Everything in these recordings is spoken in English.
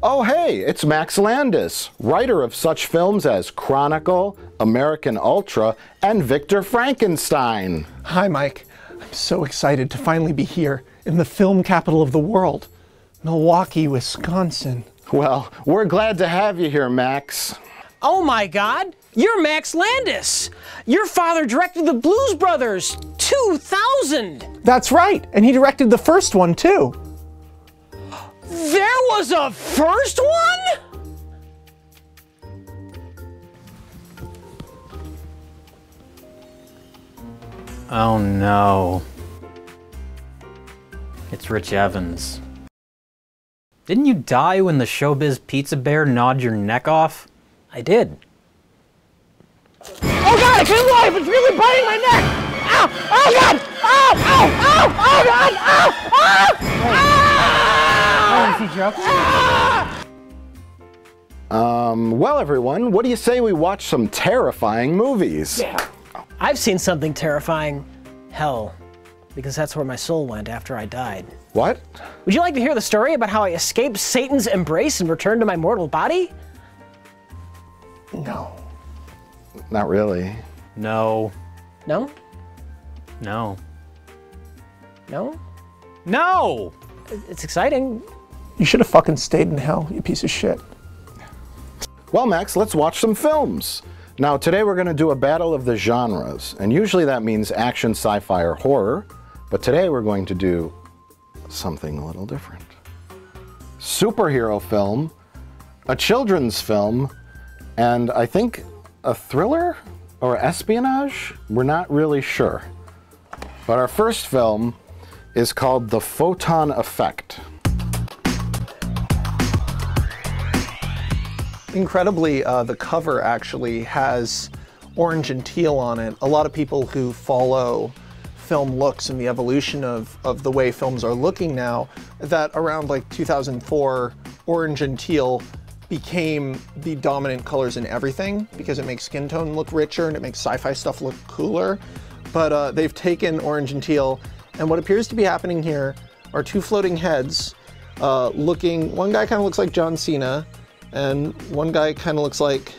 Oh hey, it's Max Landis, writer of such films as Chronicle, American Ultra, and Victor Frankenstein. Hi Mike, I'm so excited to finally be here in the film capital of the world, Milwaukee, Wisconsin. Well, we're glad to have you here, Max. Oh my God, you're Max Landis. Your father directed the Blues Brothers 2000. That's right, and he directed the first one too. There was a first one? Oh no. It's Rich Evans. Didn't you die when the Showbiz Pizza Bear gnawed your neck off? I did. Oh God, I can't believe it's really biting my neck! Ow! Oh God! Ow! Ow! Ow! Oh God! Ow! Ow! Well everyone, what do you say we watch some terrifying movies? Yeah. I've seen something terrifying. Hell. Because that's where my soul went after I died. What? Would you like to hear the story about how I escaped Satan's embrace and returned to my mortal body? No. Not really. No. No? No. No? No! It's exciting. You should have fucking stayed in hell, you piece of shit. Well, Max, let's watch some films. Now, today we're going to do a battle of the genres, and usually that means action, sci-fi, or horror, but today we're going to do something a little different. Superhero film, a children's film, and I think a thriller or espionage? We're not really sure. But our first film is called The Photon Effect. Incredibly, the cover actually has orange and teal on it. A lot of people who follow film looks and the evolution of the way films are looking now, that around like 2004, orange and teal became the dominant colors in everything because it makes skin tone look richer and it makes sci-fi stuff look cooler. But they've taken orange and teal, and what appears to be happening here are two floating heads looking, one guy kind of looks like John Cena, and one guy kind of looks like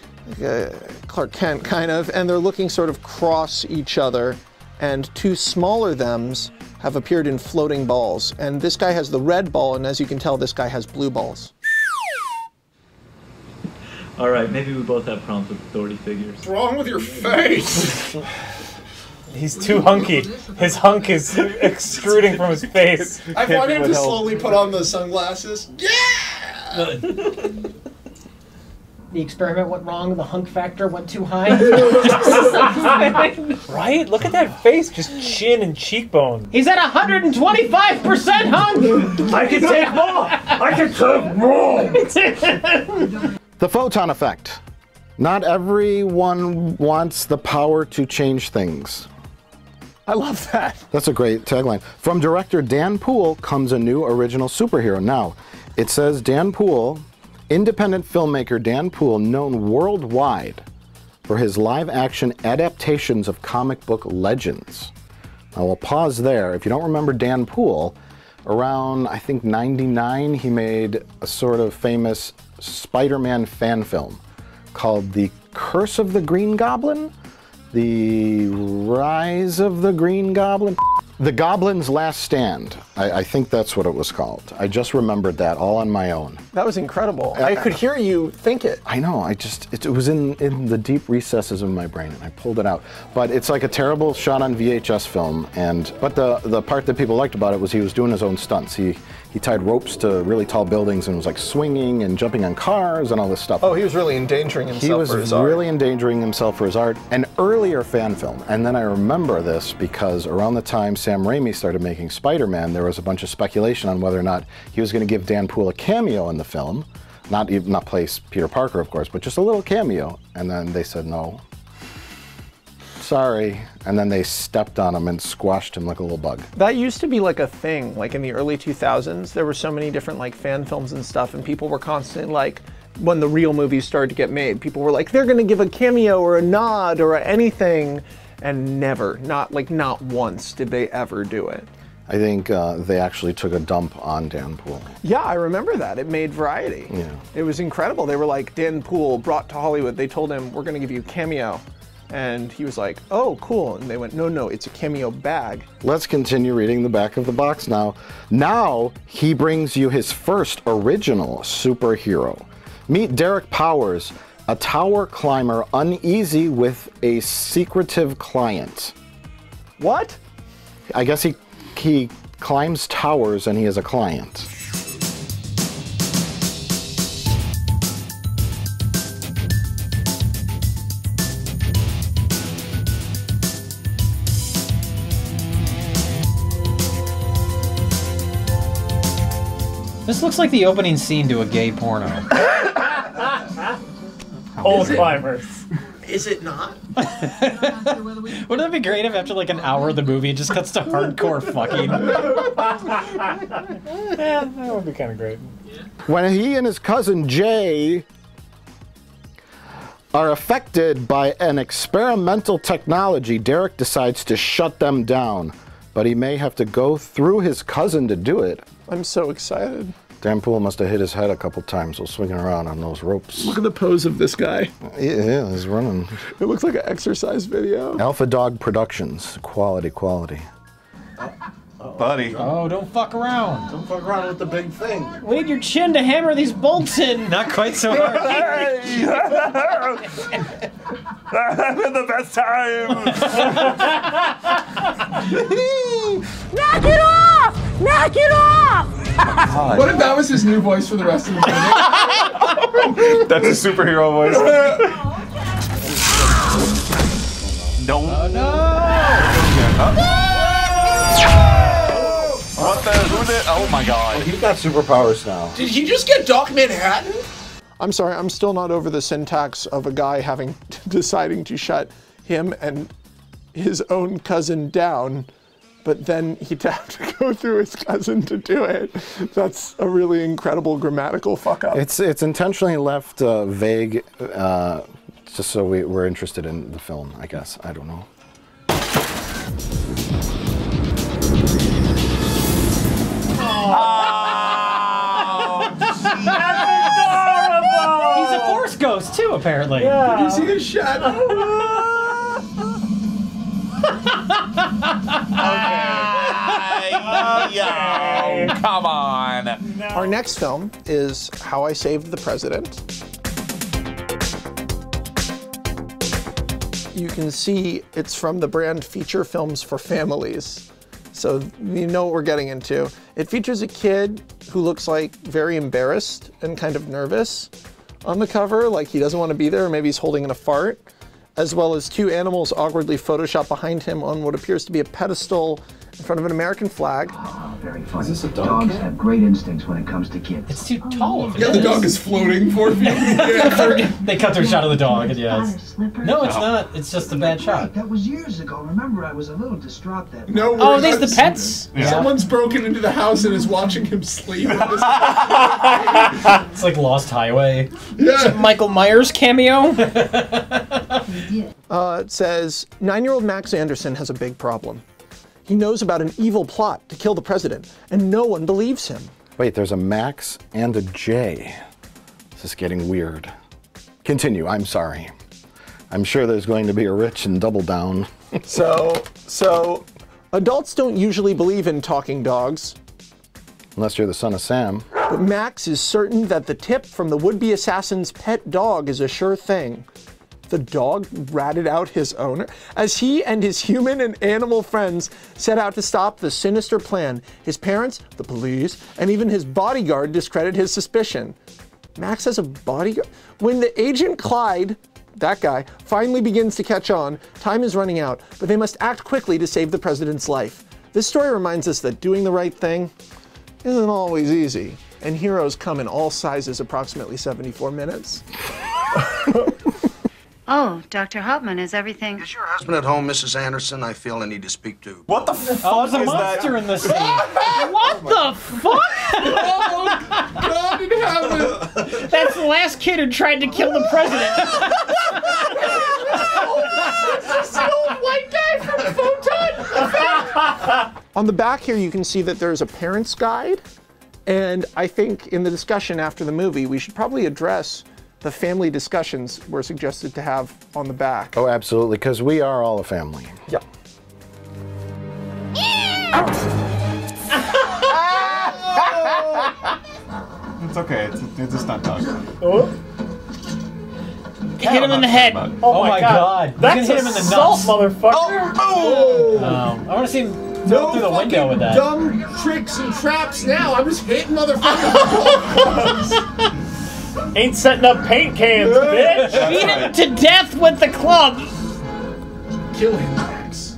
Clark Kent, kind of, and they're looking sort of cross each other, and two smaller thems have appeared in floating balls, and this guy has the red ball, and as you can tell, this guy has blue balls. All right, maybe we both have problems with authority figures. What's wrong with your face? He's too hunky. His hunk is extruding from his face. I want him to slowly put on the sunglasses. Yeah! The experiment went wrong, the hunk factor went too high. Right? Look at that face, just chin and cheekbone. He's at 125% hunk! I can take more! I can take more! The Photon Effect. Not everyone wants the power to change things. I love that. That's a great tagline. From director Dan Poole comes a new original superhero. Now, it says Dan Poole, independent filmmaker Dan Poole, known worldwide for his live-action adaptations of comic book legends. Now, we'll pause there. If you don't remember Dan Poole, around, I think, '99, he made a sort of famous Spider-Man fan film called The Curse of the Green Goblin? The Rise of the Green Goblin? The Goblin's Last Stand. I think that's what it was called. I just remembered that all on my own. That was incredible. I could hear you think it. I know, it was in the deep recesses of my brain and I pulled it out. But it's like a terrible shot on VHS film, but the part that people liked about it was he was doing his own stunts. He tied ropes to really tall buildings and was like swinging and jumping on cars and all this stuff. Oh, he was really endangering himself for his art. He was really endangering himself for his art. An earlier fan film, and then I remember this because around the time Sam Raimi started making Spider-Man, there was a bunch of speculation on whether or not he was going to give Dan Poole a cameo in the film. Not play Peter Parker, of course, but just a little cameo. And then they said no. sorry. And then they stepped on him and squashed him like a little bug. That used to be like a thing, like in the early 2000s. There were so many different like fan films and stuff, and people were constantly like, when the real movies started to get made, people were like, they're gonna give a cameo or a nod or anything, and never, not once did they ever do it. I think they actually took a dump on Dan Poole. Yeah, I remember that. It made Variety. Yeah. It was incredible. They were like, Dan Poole brought to Hollywood, they told him, we're gonna give you a cameo. And he was like, oh, cool. And they went, no, it's a cameo bag. Let's continue reading the back of the box now. Now he brings you his first original superhero. Meet Derek Powers, a tower climber uneasy with a secretive client. What? I guess he climbs towers and he is a client. This looks like the opening scene to a gay porno. Old climbers. Is it not? Wouldn't that be great if after like an hour of the movie it just cuts to hardcore fucking? Yeah, that would be kind of great. When he and his cousin Jay are affected by an experimental technology, Derek decides to shut them down, but he may have to go through his cousin to do it. I'm so excited. Dan Poole must have hit his head a couple times while swinging around on those ropes. Look at the pose of this guy. Yeah, he's running. It looks like an exercise video. Alpha Dog Productions. Quality. Buddy. Oh, don't fuck around. Don't fuck around with the big thing. We need your chin to hammer these bolts in. Not quite so hard. Having the best time. Knock it off! Knock it off! What if that was his new voice for the rest of the movie? That's a superhero voice. No. Oh no! What the? Who did? Oh my God. He's got superpowers now. Did he just get Doc Manhattan? I'm sorry, I'm still not over the syntax of a guy deciding to shut him and his own cousin down, but then he'd have to go through his cousin to do it. That's a really incredible grammatical fuck up. It's intentionally left vague, just so we're interested in the film, I guess. I don't know. He's a force ghost too, apparently. Did you see his shadow? Yo, come on. Our next film is How I Saved the President. You can see it's from the brand Feature Films for Families. So you know what we're getting into. It features a kid who looks like very embarrassed and kind of nervous on the cover, like he doesn't want to be there, or maybe he's holding in a fart, as well as two animals awkwardly photoshopped behind him on what appears to be a pedestal in front of an American flag. Very funny. Is this a dog? Dogs have great instincts when it comes to kids. It's too tall of it. Yeah, the dog is floating 4 feet. Yeah. They cut their shot of the dog, and yes. Slippers? No, it's not. It's just a bad shot. That was years ago. Remember, I was a little distraught that No, Oh, we're these not- the pets? Yeah. Someone's broken into the house and is watching him sleep. It's like Lost Highway. Yeah. Michael Myers cameo? It says, 9-year-old Max Anderson has a big problem. He knows about an evil plot to kill the president, and no one believes him. Wait, there's a Max and a J. This is getting weird. Continue, I'm sorry. I'm sure there's going to be a Rich and Double Down. So adults don't usually believe in talking dogs, Unless you're the son of Sam. but Max is certain that the tip from the would-be assassin's pet dog is a sure thing. The dog ratted out his owner as he and his human and animal friends set out to stop the sinister plan. His parents, the police, and even his bodyguard discredit his suspicion. Max has a bodyguard? When the agent Clyde, that guy, finally begins to catch on, time is running out, but they must act quickly to save the president's life. This story reminds us that doing the right thing isn't always easy, and heroes come in all sizes, approximately 74 minutes. Oh, Dr. Hauptman, is everything... Is your husband at home, Mrs. Anderson? I feel I need to speak to. What the fuck Oh, there's a is monster that? in the scene. What the fuck? Oh, God in heaven! That's the last kid who tried to kill the president. It's the old white guy from Photon! On the back here, you can see that there's a parent's guide. And I think in the discussion after the movie, we should probably address the family discussions we're suggested to have on the back. Oh, absolutely, because we are all a family. Yep. It's okay. It's a stunt dog. Hit him in the head. Oh my god. He's gonna hit him in the nuts. motherfucker. Oh! I want to see him throw through the window with that. Dumb tricks and traps now. I'm just hitting motherfuckers. Ain't setting up paint cans, bitch. Beat him to death with the club. Kill him, Max.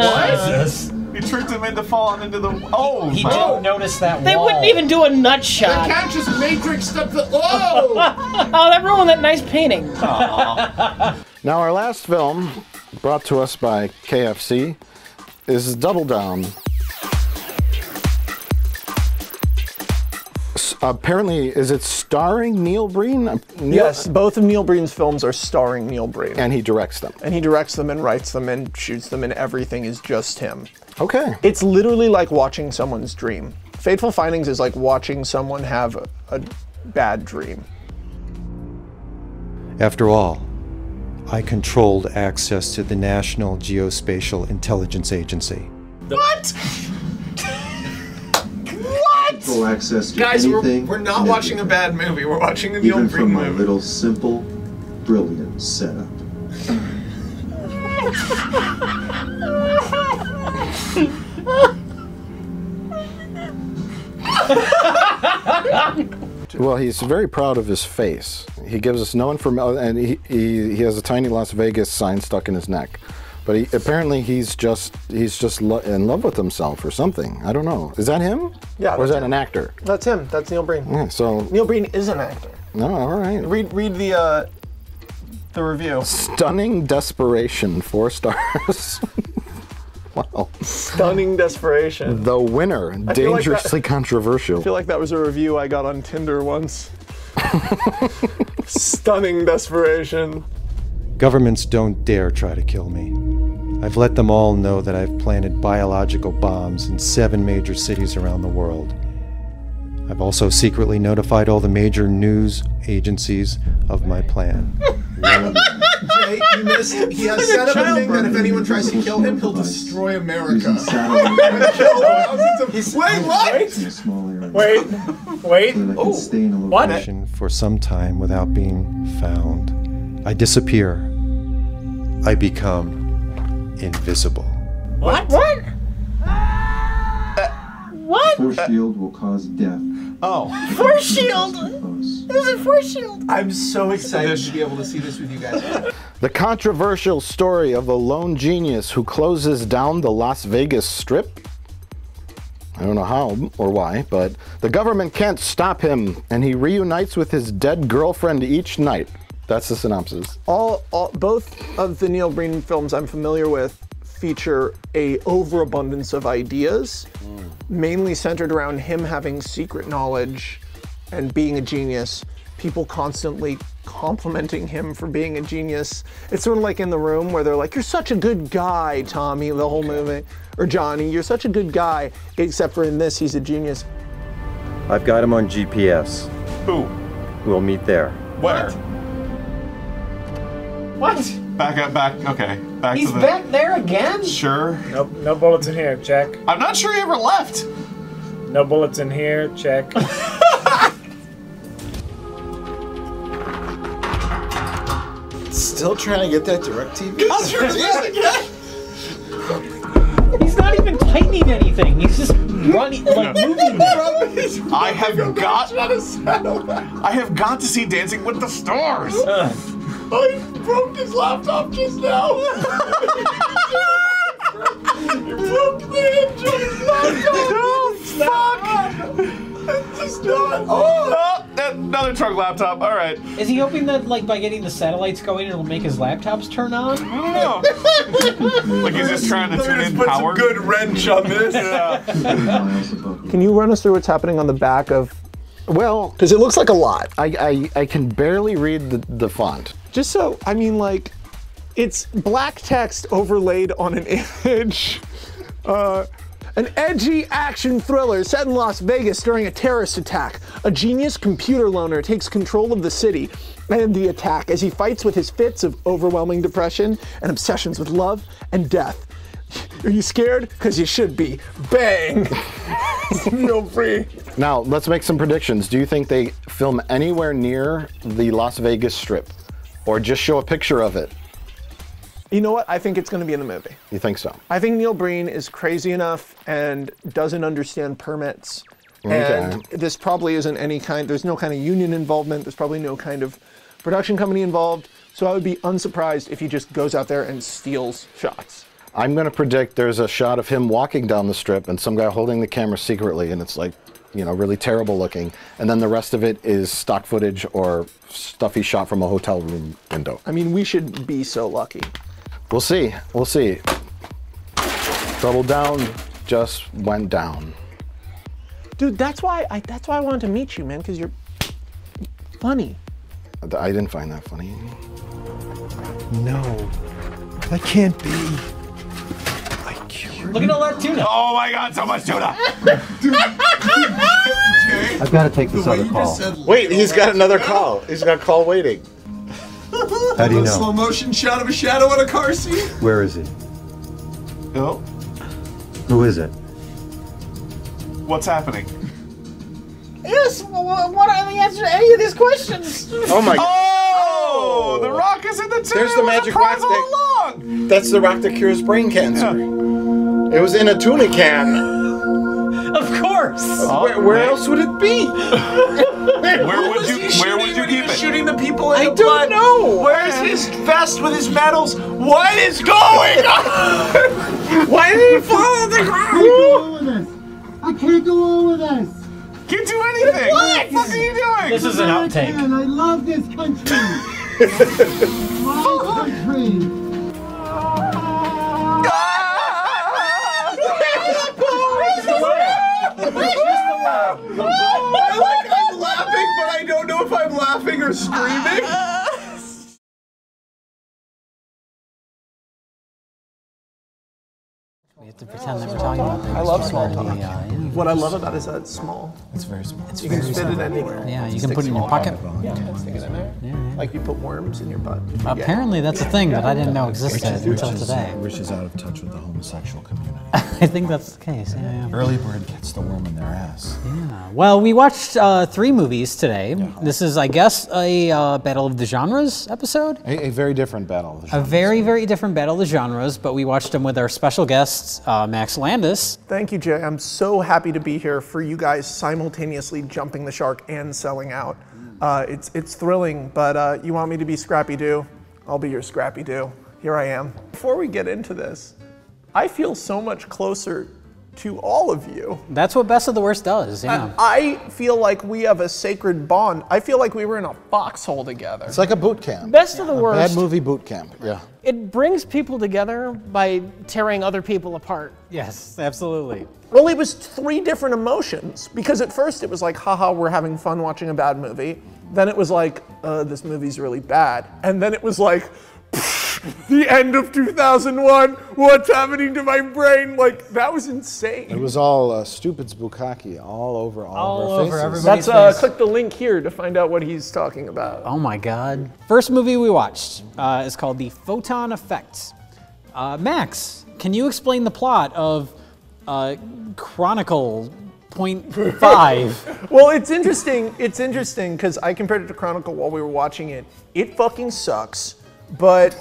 Jesus. You tricked him into falling into the. Oh, He didn't notice that They wall. wouldn't even do a nut The shot. cat just matrixed up the. Oh! Oh, that ruined that nice painting. Now, our last film, brought to us by KFC, is Double Down. Apparently, is it starring Neil Breen? Yes, both of Neil Breen's films are starring Neil Breen. And he directs them. And he directs them and writes them and shoots them, and everything is just him. Okay. It's literally like watching someone's dream. Fateful Findings is like watching someone have a bad dream. After all, I controlled access to the National Geospatial Intelligence Agency. What? Full access to Guys, anything. we're not and watching a bad movie. We're watching a Neil even Breen from my movie. little simple, brilliant setup. Well, he's very proud of his face. He gives us no information, and he has a tiny Las Vegas sign stuck in his neck. But apparently he's just in love with himself or something. I don't know. Is that him? Yeah. Or is that's that him. an actor? That's him. That's Neil Breen. Yeah, so Neil Breen is an actor. no, all right. Read the review. Stunning desperation, 4 stars. Wow. Stunning desperation. The winner, feel like dangerously I controversial. feel like that was a review I got on Tinder once. Stunning desperation. Governments don't dare try to kill me. I've let them all know that I've planted biological bombs in 7 major cities around the world. I've also secretly notified all the major news agencies of my plan. Jay, you missed. He has set up a thing that if anyone tries to kill him, he'll destroy America. Wait, what? Wait. What? For some time without being found. I disappear. I become invisible. What? What? Force shield will cause death. Oh. Force shield. There's a force shield. I'm so excited to be able to see this with you guys. The controversial story of a lone genius who closes down the Las Vegas Strip. I don't know how or why, but the government can't stop him, and he reunites with his dead girlfriend each night. That's the synopsis. Both of the Neil Breen films I'm familiar with feature a overabundance of ideas, mainly centered around him having secret knowledge and being a genius. People constantly complimenting him for being a genius. It's sort of like In the Room where they're like, "You're such a good guy, Tommy," the whole movie. Or Johnny, "You're such a good guy," except for in this, he's a genius. I've got him on GPS. Who? We'll meet there. Where? What? Back up, okay. Back He's to the... back there again? Sure. Nope, no bullets in here, check. I'm not sure he ever left. No bullets in here, check. Still trying to get that DirecTV? He's not even tightening anything. He's just running, like moving them. I have got to see Dancing with the Stars. I broke his laptop just now. You broke the hinge on his laptop. Oh, fuck. Just not. Oh, another truck lap. laptop. All right. Is he hoping that, like, by getting the satellites going, it'll make his laptops turn on? I don't know. Like he's just trying to tune in Put power. some good wrench on this. Can you run us through what's happening on the back of? Well, because it looks like a lot. I can barely read the font. Just so, I mean, like, it's black text overlaid on an image. An edgy action thriller set in Las Vegas during a terrorist attack. A genius computer loaner takes control of the city and the attack as he fights with his fits of overwhelming depression and obsessions with love and death. Are you scared? Because you should be. Bang! Real free. Now, let's make some predictions. Do you think they film anywhere near the Las Vegas Strip? Or just show a picture of it? You know what? I think it's going to be in the movie. You think so? I think Neil Breen is crazy enough and doesn't understand permits. Okay. And this probably isn't any kind, there's no kind of union involvement. There's probably no kind of production company involved. So I would be unsurprised if he just goes out there and steals shots. I'm going to predict there's a shot of him walking down the strip and some guy holding the camera secretly, and it's like, you know, really terrible looking. And then the rest of it is stock footage or stuff he shot from a hotel room window. I mean, we should be so lucky. We'll see. We'll see. Trouble down just went down. Dude, that's why I wanted to meet you, man, because you're funny. I didn't find that funny. No, that can't be. Look at all that tuna. Oh my God, so much tuna. I've got to take this other call. Wait, he's got another call. He's got a call waiting. How do you A know? slow motion shot of a shadow on a car seat. Where is he? Oh, Who is it? what's happening? Yes, what are the answers to any of these questions? Oh my God. Oh, the rock is in the tube. There's the magic rock all along. That's the rock that cures brain cancer. It was in a tuna can. Of course. Where else would it be? Where would you keep it? Shooting the people in I the don't butt. know. Where's his vest with his medals? What is going on? Why did he fall on the ground? I can't go on with this. Can't do anything. What the fuck are you doing? This is an outtake. And I love this country. My country. I'm laughing, but I don't know if I'm laughing or screaming. We have to pretend that we're talking about things. I love small talk. What I love about it is that it's small. It's very small. You can fit it anywhere. Yeah, you can put it in your pocket. Yeah, stick it in there. Like you put worms in your butt. Apparently that's a thing that I didn't know existed until today. Rich is out of touch with the homosexual community. I think that's the case, yeah. Early bird gets the worm in their ass. Yeah. Well, we watched 3 movies today. This is, I guess, a Battle of the Genres episode. A very different battle of the genres. A very, very different Battle of the Genres, but we watched them with our special guest, Max Landis. Thank you, Jay. I'm so happy to be here for you guys simultaneously jumping the shark and selling out. It's thrilling, but you want me to be Scrappy-Doo? I'll be your Scrappy-Doo. Here I am. Before we get into this, I feel so much closer to all of you. That's what Best of the Worst does, yeah. I feel like we have a sacred bond. I feel like we were in a foxhole together. It's like a boot camp. Best of the Worst. Bad movie boot camp, yeah. It brings people together by tearing other people apart. Yes, absolutely. Well, it was 3 different emotions, because at first it was like, haha, we're having fun watching a bad movie. Then it was like, this movie's really bad. And then it was like, the end of 2001, what's happening to my brain? Like, that was insane. It was all stupid spukaki all over our faces. everybody's That's, click the link here to find out what he's talking about. Oh my God. First movie we watched is called The Photon Effect. Max, can you explain the plot of Chronicle .5? Well, it's interesting because I compared it to Chronicle while we were watching it. It fucking sucks, but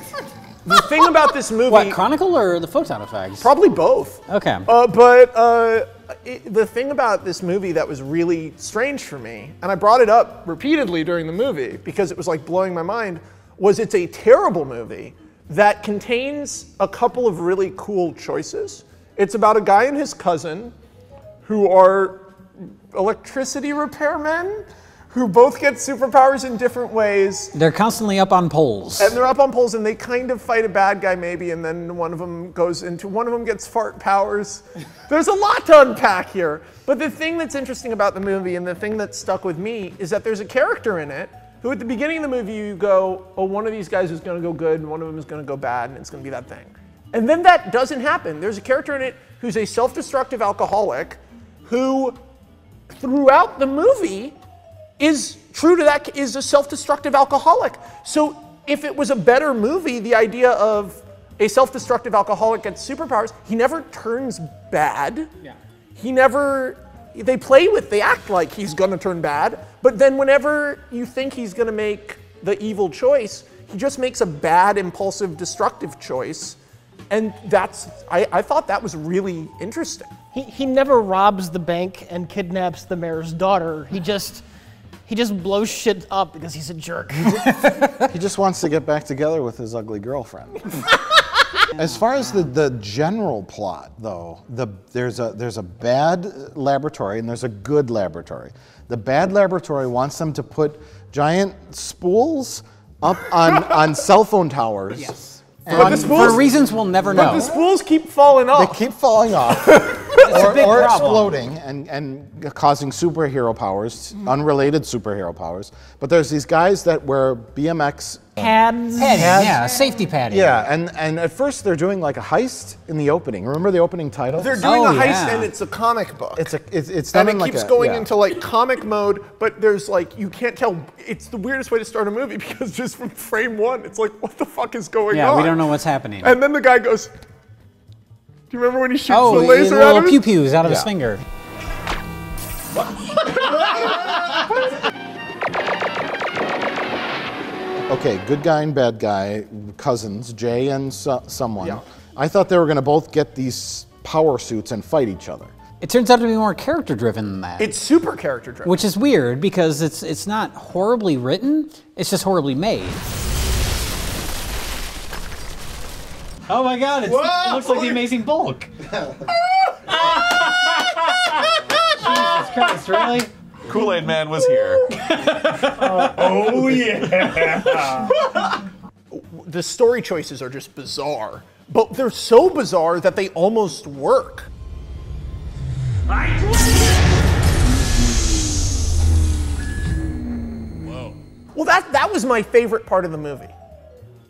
the thing about this movie... What, Chronicle or The Photon Effect? Probably both. Okay. The thing about this movie that was really strange for me, and I brought it up repeatedly during the movie because it was like blowing my mind, was it's a terrible movie that contains a couple of really cool choices. It's about a guy and his cousin who are electricity repairmen who both get superpowers in different ways. They're constantly up on poles. And they're up on poles and they kind of fight a bad guy maybe, and then one of them gets fart powers. There's a lot to unpack here. But the thing that's interesting about the movie and the thing that stuck with me is that there's a character in it who at the beginning of the movie you go, oh, one of these guys is gonna go good and one of them is gonna go bad and it's gonna be that thing. And then that doesn't happen. There's a character in it who's a self-destructive alcoholic who throughout the movie is true to that, is a self-destructive alcoholic. So if it was a better movie, the idea of a self-destructive alcoholic gets superpowers, he never turns bad. Yeah. They act like he's gonna turn bad, but then whenever you think he's gonna make the evil choice, he just makes a bad, impulsive, destructive choice. And I thought that was really interesting. He never robs the bank and kidnaps the mayor's daughter. He just blows shit up because he's a jerk. He just wants to get back together with his ugly girlfriend. As far as the general plot, though, there's a bad laboratory and there's a good laboratory. The bad laboratory wants them to put giant spools up on cell phone towers. Yes. For reasons we'll never know. But the spools keep falling off. They keep falling off. or exploding and causing superhero powers, unrelated superhero powers. But there's these guys that wear BMX pads. Yeah, safety padding. Yeah, and at first they're doing like a heist in the opening. Remember the opening title? They're doing a heist and it's a comic book. It's and it keeps going into like comic mode, but there's like, you can't tell. It's the weirdest way to start a movie because just from frame one, it's like, what the fuck is going on? Yeah, we don't know what's happening. And then the guy goes, do you remember when he shoots the laser out of him? Pew-pews out of his finger. Okay, good guy and bad guy, cousins, Jay and someone. Yeah. I thought they were going to both get these power suits and fight each other. It turns out to be more character-driven than that. It's super character-driven. Which is weird because it's not horribly written, it's just horribly made. Oh my god, it looks like the Amazing Bulk. Jesus Christ, really? Kool-Aid Man was here. Oh yeah. The story choices are just bizarre, but they're so bizarre that they almost work. Whoa. Well, that was my favorite part of the movie.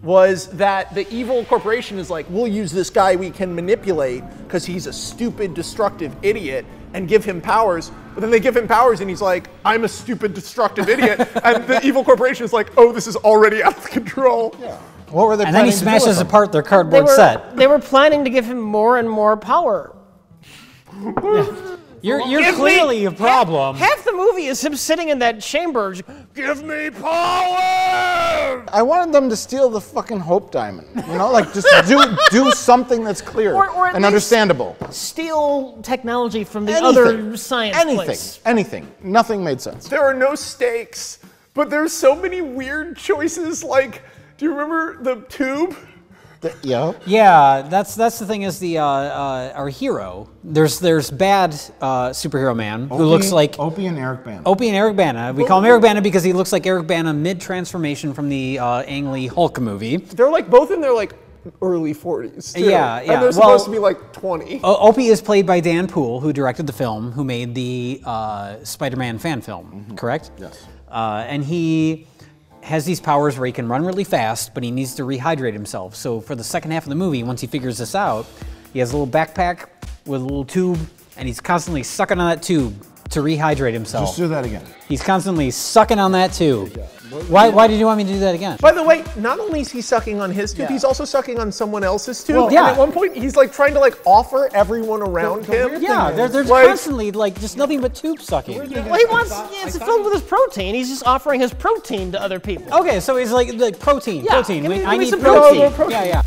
Was that the evil corporation is like, we'll use this guy we can manipulate because he's a stupid, destructive idiot and give him powers. But then they give him powers and he's like, I'm a stupid, destructive idiot. And the evil corporation is like, oh, this is already out of control. Yeah. What were they and then he smashes apart their cardboard set. They were planning to give him more and more power. You're clearly a problem. Half the movie is him sitting in that chamber. Give me power! I wanted them to steal the fucking Hope Diamond. You know, like just do something that's clear or and understandable. Steal technology from the other science place. Anything. Nothing made sense. There are no stakes, but there's so many weird choices. Like, do you remember the tube? Yeah. Yeah, that's the thing is our hero. There's bad superhero man who looks like Opie and Eric Bana. Opie and Eric Bana. We call him Eric Bana because he looks like Eric Bana mid-transformation from the Ang Lee Hulk movie. They're like both in their like early 40s. Too. Yeah. And they're supposed to be like 20. Opie is played by Dan Poole, who directed the film, who made the Spider-Man fan film. Correct? Yes. And he has these powers where he can run really fast, but he needs to rehydrate himself. So for the second half of the movie, once he figures this out, he has a little backpack with a little tube, and he's constantly sucking on that tube to rehydrate himself. Just do that again. He's constantly sucking on that tube. Why did you want me to do that again? By the way, not only is he sucking on his tube, he's also sucking on someone else's tube. Well, yeah. And at one point, he's like trying to like offer everyone around him. Yeah, they're constantly like just nothing but tube sucking. Well, he wants, it's filled with his protein. He's just offering his protein to other people. Okay, so he's like protein, yeah, protein. I need some protein. protein. Yeah.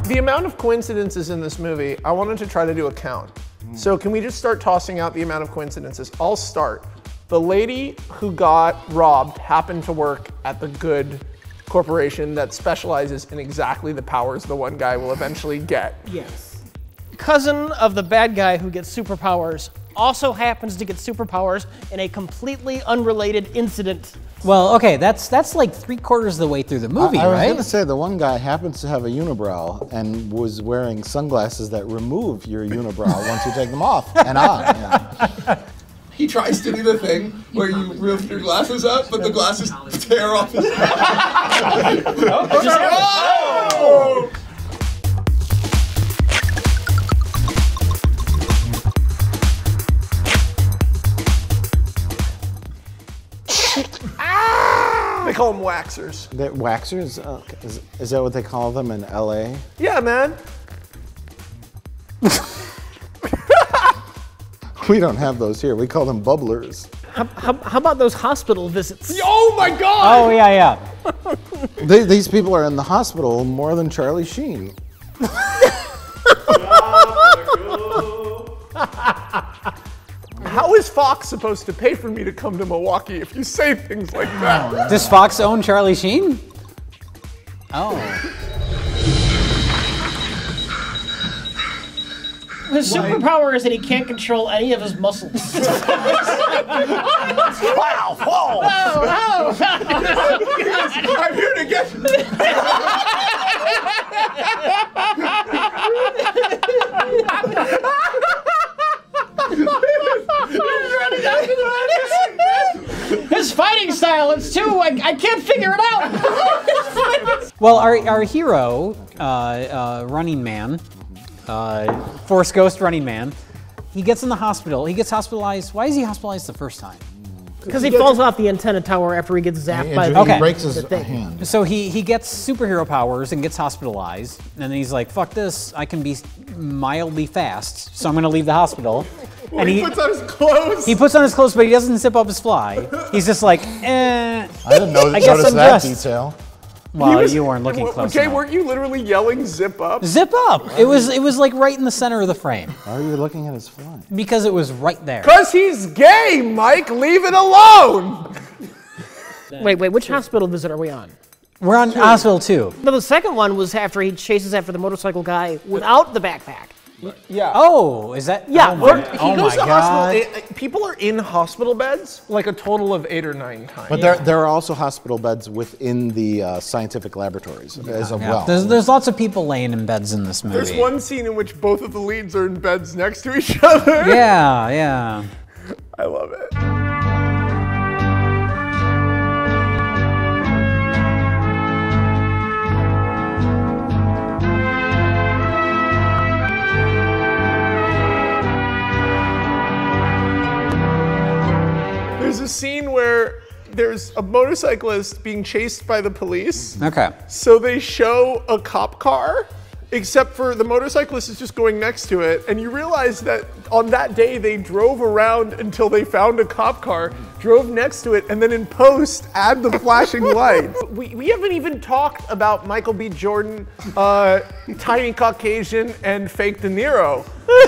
The amount of coincidences in this movie, I wanted to try to do a count. So can we just start tossing out the amount of coincidences? I'll start. The lady who got robbed happened to work at the good corporation that specializes in exactly the powers the one guy will eventually get. Yes. cousin of the bad guy who gets superpowers also happens to get superpowers in a completely unrelated incident. Well, okay, that's like 3/4 of the way through the movie, I was right? going to say the one guy happens to have a unibrow and was wearing sunglasses that remove your unibrow once you take them off and on. Yeah. He tries to do the thing where you lift your glasses up, but the glasses tear off his head. Oh! They call them waxers. Waxers? Okay. Is that what they call them in LA? Yeah, man. We don't have those here. We call them bubblers. How about those hospital visits? Oh my God! Oh, yeah. These people are in the hospital more than Charlie Sheen. How is Fox supposed to pay for me to come to Milwaukee if you say things like that? Does Fox own Charlie Sheen? Oh. His superpower is that he can't control any of his muscles. Wow! Whoa! Oh, I'm here to get. His fighting style, it's too, I can't figure it out. Well, our hero, Running Man, Force Ghost Running Man, he gets in the hospital. He gets hospitalized. Why is he hospitalized the first time? Because he falls off the antenna tower after he gets zapped by the He breaks his hand. So he gets superhero powers and gets hospitalized, and then he's like, fuck this, I can be mildly fast, so I'm gonna leave the hospital. And he puts on his clothes. He puts on his clothes, but he doesn't zip up his fly. He's just like, eh. I didn't notice I'm that dressed. detail. Well, you weren't looking close Jay, enough. weren't you literally yelling zip up? Zip up! It was like right in the center of the frame. Why are you looking at his fly? Because it was right there. Because he's gay, Mike. Leave it alone. Wait, which hospital visit are we on? We're on hospital 2. No, the second one was after he chases after the motorcycle guy without the backpack. Yeah. Oh, is that? Yeah. He goes to hospital. People are in hospital beds like a total of 8 or 9 times. But there are also hospital beds within the scientific laboratories as well. There's lots of people laying in beds in this movie. There's one scene in which both of the leads are in beds next to each other. Yeah. I love it. There's a scene where there's a motorcyclist being chased by the police. Okay. So they show a cop car, except for the motorcyclist is just going next to it. And you realize that on that day they drove around until they found a cop car, drove next to it, and then in post add the flashing lights. We haven't even talked about Michael B. Jordan, tiny Caucasian, and fake De Niro.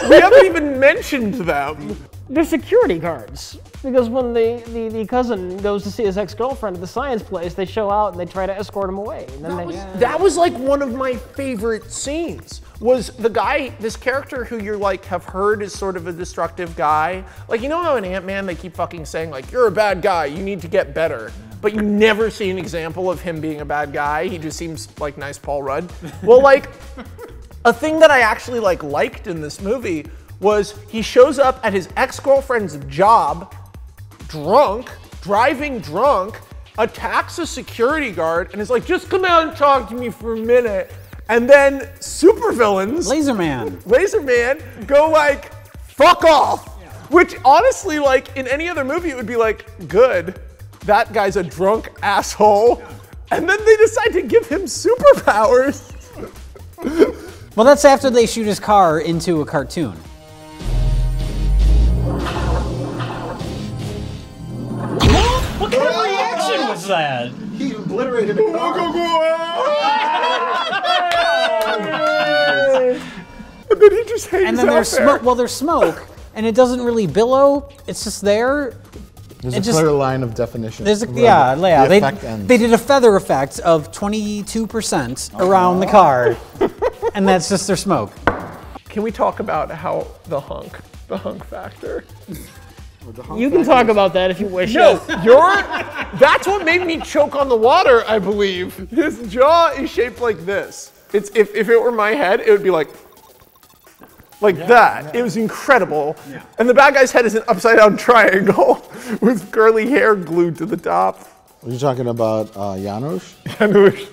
We haven't even mentioned them. They're security guards. Because when the cousin goes to see his ex-girlfriend at the science place, they show out and they try to escort him away. And then That was like one of my favorite scenes. Was the guy, this character who you're like have heard is sort of a destructive guy. Like, you know how in Ant-Man they keep fucking saying like, you're a bad guy, you need to get better. But you never see an example of him being a bad guy. He just seems like nice Paul Rudd. Well, like, a thing that I actually liked in this movie was he shows up at his ex-girlfriend's job, driving drunk, attacks a security guard, and is like, just come out and talk to me for a minute. And then supervillains, Laser Man, go like, fuck off. Yeah. Which honestly, like in any other movie, it would be like, good, that guy's a drunk asshole. Yeah. And then they decide to give him superpowers. Well, that's after they shoot his car into a cartoon. What kind of reaction was that? He obliterated a car. And then he just hangs And then there's smoke. Well, there's smoke, and it doesn't really billow. It's just there. There's a clear line of definition. There's The effect they did a feather effect of 22% around the car, and that's just their smoke. Can we talk about how the hunk factor? You can talk about that if you wish. No, that's what made me choke on the water, I believe. His jaw is shaped like this. If it were my head, it would be like that. Yeah. It was incredible. Yeah. And the bad guy's head is an upside down triangle with curly hair glued to the top. Are you talking about Janusz? Janusz.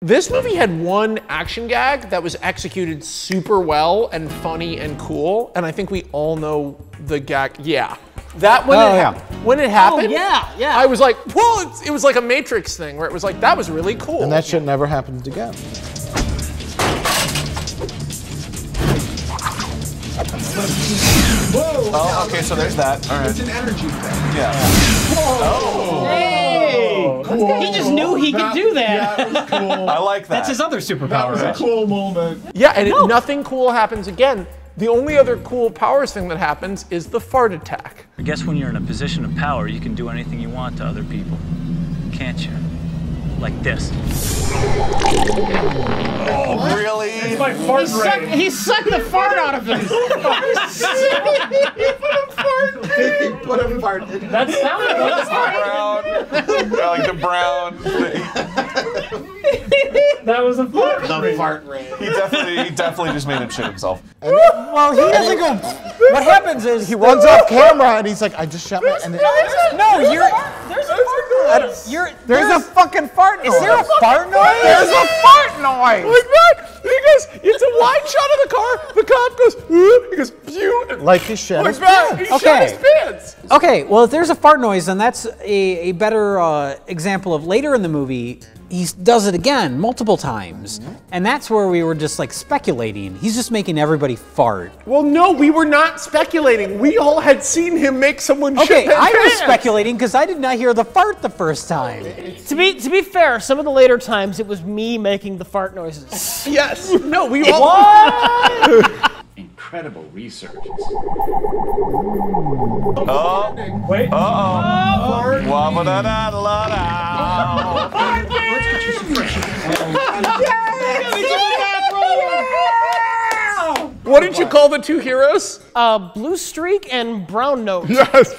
This movie had one action gag that was executed super well and funny and cool, and I think we all know the gag. Yeah, that when it happened, I was like, whoa! It was like a Matrix thing where it was like that was really cool. And that shit never happened again. Whoa! Oh, okay, so there's that. All right. It's an energy thing. Yeah. Whoa! Hey! Cool. He just knew he could do that. Yeah, it was cool. I like that. That's his other superpower. That was a cool moment. Yeah, and nothing cool happens again. The only other cool powers thing that happens is the fart attack. I guess when you're in a position of power, you can do anything you want to other people, can't you? Like this. Oh, really? It's my fart ray. He sucked the fart out of him. He put a fart in. That sounded like brown. Yeah, like the brown thing. That was a fart ray. The fart ray. He definitely just made him shit himself. Well, he doesn't go. What happens is He runs off camera and he's like, I just shot my... And there's a fucking fart noise. Is there a fart noise? There's a fart noise. Like that. Because it's a wide shot of the car. The cop goes, he goes, pew. Like he shit his pants. He shot his pants. Okay, well, if there's a fart noise, then that's a better example of later in the movie. He does it again multiple times, and that's where we were just like speculating. He's just making everybody fart. Well, no, we were not speculating. We all had seen him make someone shit their I was pants. speculating because I did not hear the fart the first time. To be fair, some of the later times it was me making the fart noises. Yes. No, we all. What? Incredible research. Oh. Wait. Uh-oh. Let's get you some fresh What did you call the two heroes? Blue Streak and Brown Note. Yes.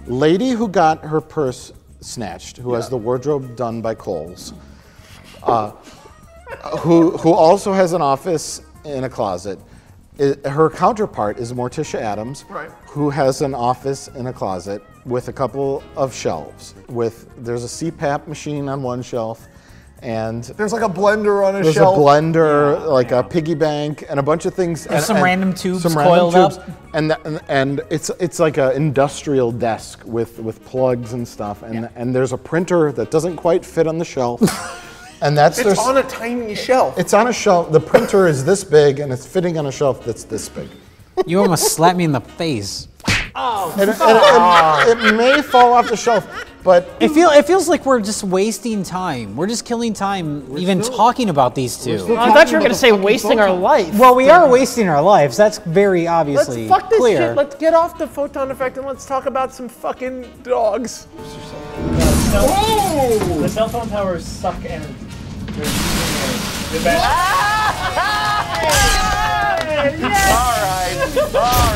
Lady who got her purse snatched, who has the wardrobe done by Kohl's, who also has an office in a closet. Her counterpart is Morticia Addams, who has an office in a closet with a couple of shelves. There's a CPAP machine on one shelf, and there's like a blender on a there's shelf. There's a blender, like a piggy bank, and a bunch of things. There's some random tubes some coiled random tubes, up. And it's like an industrial desk with plugs and stuff, and there's a printer that doesn't quite fit on the shelf. And It's on a tiny shelf. It's on a shelf. The printer is this big, and it's fitting on a shelf that's this big. You almost slapped me in the face. Oh, and it may fall off the shelf, but it feels like we're just wasting time. We're just killing time talking about these two. I thought you were going to say wasting our life. Well, we are wasting our lives. That's very obviously Let's fuck this clear. shit. Let's get off the photon effect and let's talk about some fucking dogs. The cell phone towers suck energy. All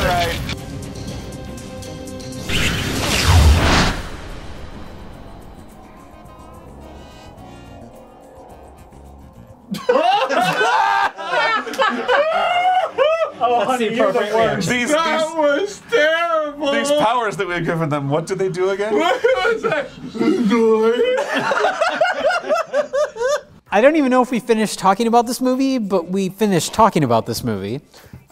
right. Oh, honey, you're the worst. That was terrible. These powers that we've given them, what do they do again? What was that? I don't even know if we finished talking about this movie, but we finished talking about this movie.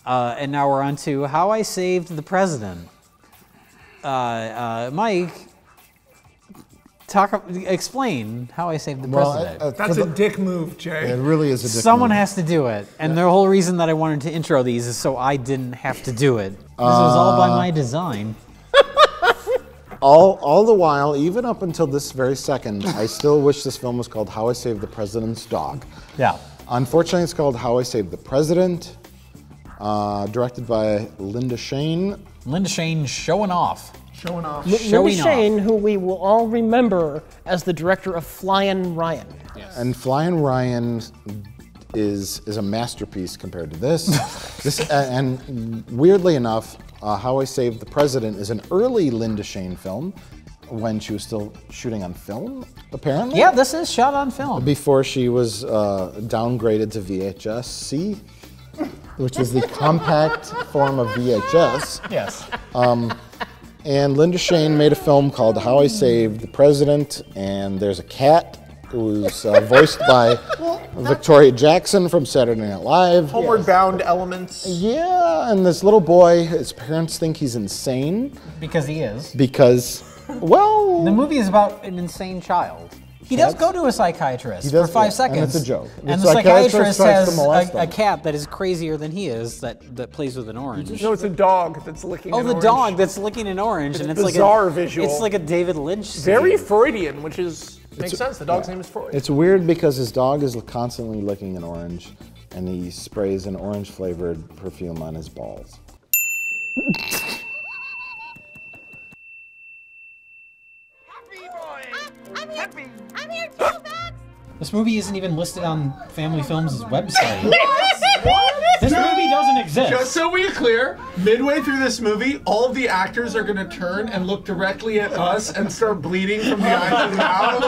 And now we're on to How I Saved the President. Mike, explain How I Saved the President. That's a dick move, Jay. It really is a dick Someone move. has to do it. And the whole reason that I wanted to intro these is so I didn't have to do it. This was all by my design. All the while, even up until this very second, I still wish this film was called How I Saved the President's Dog. Yeah. Unfortunately, it's called How I Saved the President, directed by Linda Shane. Linda Shane showing off. Showing off. Linda Shane, who we will all remember as the director of Flyin' Ryan. And Flyin' Ryan is a masterpiece compared to this. And weirdly enough, How I Saved the President is an early Linda Shane film when she was still shooting on film, apparently. Yeah, this is shot on film. Before she was downgraded to VHS-C, which is the compact form of VHS. Yes. And Linda Shane made a film called How I Saved the President, and there's a cat who's voiced by Victoria Jackson from Saturday Night Live. Homeward Bound elements. Yeah, and this little boy, his parents think he's insane. Because he is. Because, well... The movie is about an insane child. He does go to a psychiatrist for 5 seconds. And it's a joke. And the psychiatrist has a cat that is crazier than he is that plays with an orange. No, it's a dog that's licking an orange. Oh, the dog that's licking an orange. It's and a it's bizarre like visual. It's like a David Lynch scene. Very Freudian, which is makes sense. The dog's name is Freud. It's weird because his dog is constantly licking an orange, and he sprays an orange-flavored perfume on his balls. I'm here too, Max. This movie isn't even listed on Family Films' website. What? This movie doesn't exist. Just so we're clear, midway through this movie, all of the actors are going to turn and look directly at us and start bleeding from the eyes and mouth.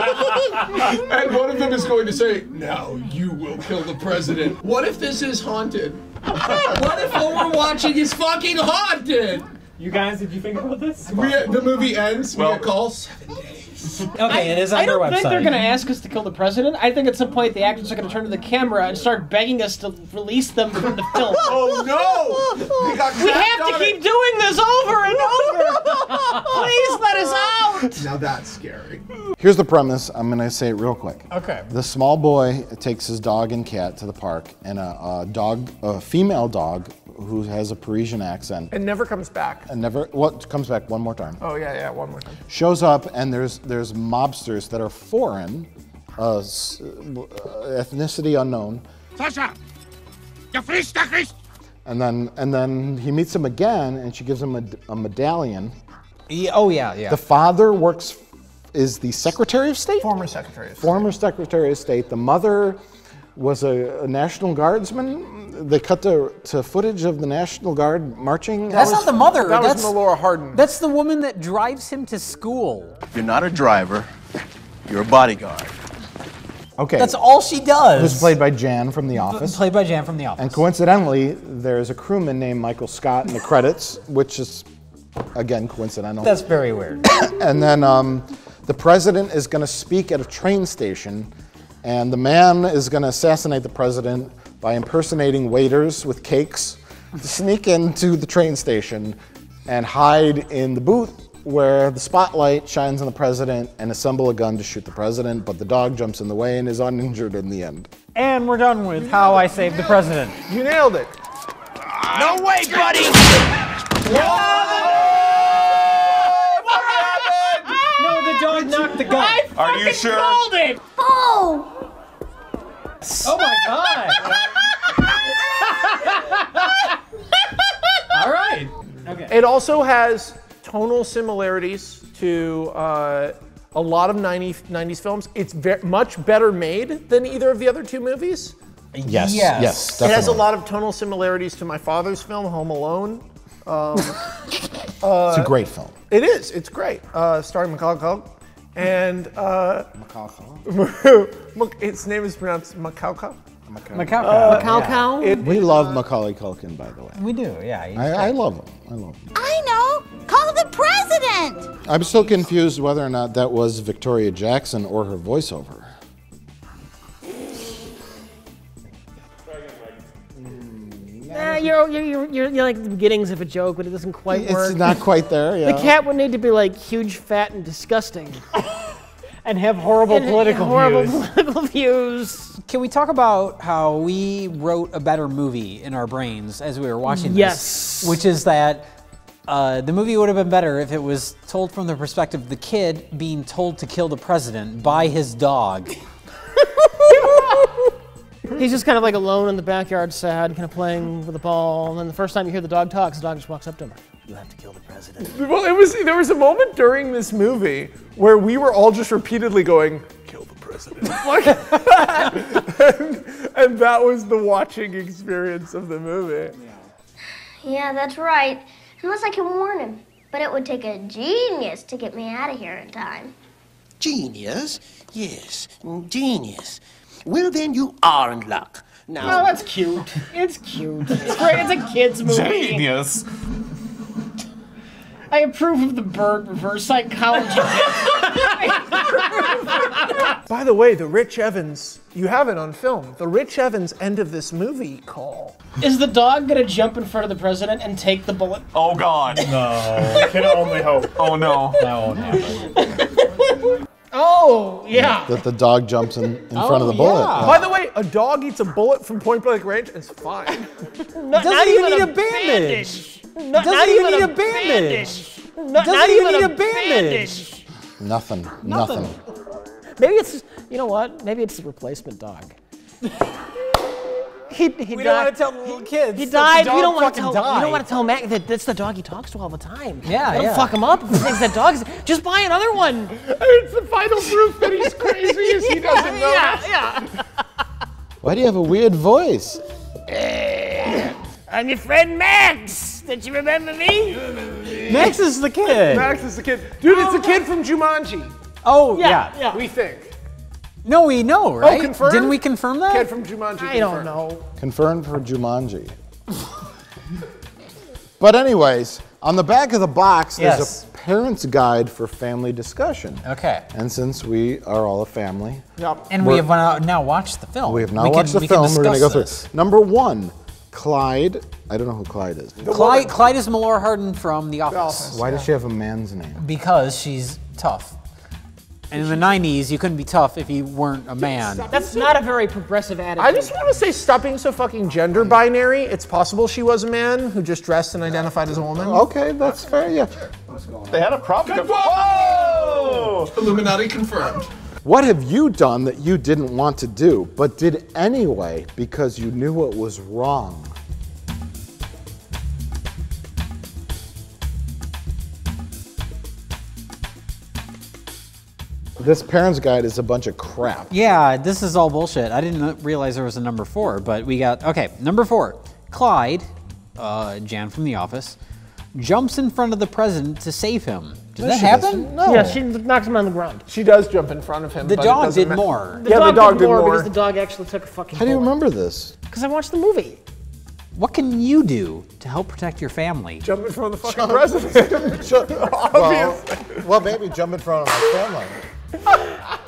And one of them is going to say, "Now you will kill the president." What if this is haunted? What if what we're watching is fucking haunted? You guys, did you think about this? The movie ends, we get calls. 7 days. Okay, it is on their website. I don't think they're going to ask us to kill the president. I think at some point the actors are going to turn to the camera and start begging us to release them from the film. Oh no! We have to keep doing this over and over! Please let us out! Now that's scary. Here's the premise. I'm going to say it real quick. Okay. The small boy takes his dog and cat to the park, and a female dog who has a Parisian accent. And never comes back. And never, comes back one more time. Oh yeah, one more time. Shows up, and there's mobsters that are foreign, ethnicity unknown. Sasha, you frisch, da frisch. And then he meets him again, and she gives him a medallion. Yeah. The father is the Secretary of State? Former Secretary of State. Former Secretary of State. The mother was a National Guardsman. They cut to footage of the National Guard marching. That's not the mother. That was Melora Hardin. That's the woman that drives him to school. You're not a driver. You're a bodyguard. Okay. That's all she does. Who's played by Jan from The Office. Played by Jan from The Office. And coincidentally, there's a crewman named Michael Scott in the credits, which is, again, coincidental. That's very weird. And then the president is going to speak at a train station, and the man is going to assassinate the president by impersonating waiters with cakes, sneak into the train station, and hide in the booth where the spotlight shines on the president and assemble a gun to shoot the president, but the dog jumps in the way and is uninjured in the end. And we're done with How I Saved the President. You nailed it. No way, buddy! No, the dog knocked the gun. Are you sure? Hold it. Oh. Oh my god! All right. Okay. It also has tonal similarities to a lot of 90s films. It's much better made than either of the other two movies. Yes, definitely. It has a lot of tonal similarities to my father's film, Home Alone. It's a great film. It is. It's great. Starring Macaulay Culkin. And its name is pronounced Macaulay. Macaulay. We love Macaulay Culkin, by the way. We do, yeah. I love him. I know. Call the president. I'm still confused whether or not that was Victoria Jackson or her voiceover. You're like the beginnings of a joke, but it doesn't quite work. It's not quite there, yeah. The cat would need to be like huge, fat, and disgusting. And have horrible political views. Can we talk about how we wrote a better movie in our brains as we were watching this? Yes. Which is that the movie would have been better if it was told from the perspective of the kid being told to kill the president by his dog. He's just kind of like alone in the backyard, sad, kind of playing with the ball. And then the first time you hear the dog talk, the dog just walks up to him. You have to kill the president. Well, there was a moment during this movie where we were all just repeatedly going, kill the president. and that was the watching experience of the movie. Yeah, that's right. Unless I can warn him. But it would take a genius to get me out of here in time. Genius? Yes, genius. Well, then you are in luck. Now, Oh, that's cute. It's cute. It's great. It's a kid's movie. Genius. I approve of the bird reverse psychology bit. By the way, the Rich Evans, you have it on film, the Rich Evans end of this movie call. Is the dog gonna jump in front of the president and take the bullet? Oh God. No. I can only hope. Oh no. That won't happen. Oh, yeah. That the dog jumps in front of the bullet. yeah. By the way, a dog eats a bullet from point blank range, it's fine. Not even need a bandage. Not even need a bandage. Not even need a bandage. Nothing. Maybe it's, you know what? Maybe it's the replacement dog. He We died. don't want to tell the little kids. He that died. the dog We don't want to fucking tell. died. We don't want to tell Mac that that's the dog he talks to all the time. Yeah, Don't yeah. fuck him up if he thinks that dog's. Just buy another one. It's the final proof that he's crazy is he doesn't know. Yeah. Why do you have a weird voice? I'm your friend Max. Did you remember me? Max is the kid. Max is the kid. Dude, it's the kid from Jumanji. Oh, Yeah. We think. No, we know, right? confirmed? Didn't we confirm that? Kid from Jumanji. I don't know. Confirmed for Jumanji. But anyways, on the back of the box, there's Yes. a parent's guide for family discussion. Okay. And since we are all a family, Yep. And we have now watched the film. we have now watched the film. We're going to go through it. Number 1, Clyde. I don't know who Clyde is. Clyde is Melora Hardin from The Office. Why does she have a man's name? Because she's tough. And in the 90s, you couldn't be tough if you weren't a man. That's not a very progressive attitude. I just want to say, stop being so fucking gender binary. It's possible she was a man who just dressed and identified as a woman. Okay, that's fair, yeah. They had a problem. Whoa! Illuminati confirmed. What have you done that you didn't want to do, but did anyway because you knew it was wrong? This parent's guide is a bunch of crap. Yeah, this is all bullshit. I didn't realize there was a number 4, but we got, okay, number 4. Clyde, Jan from The Office, jumps in front of the president to save him. Did that happen? No. Yeah, she knocks him on the ground. She does jump in front of him. The but it dog doesn't did more. The the dog did more. because the dog actually took a fucking How do you bullet. remember this? Because I watched the movie. What can you do to help protect your family? Jump in front of the fucking president. Well, maybe jump in front of my family.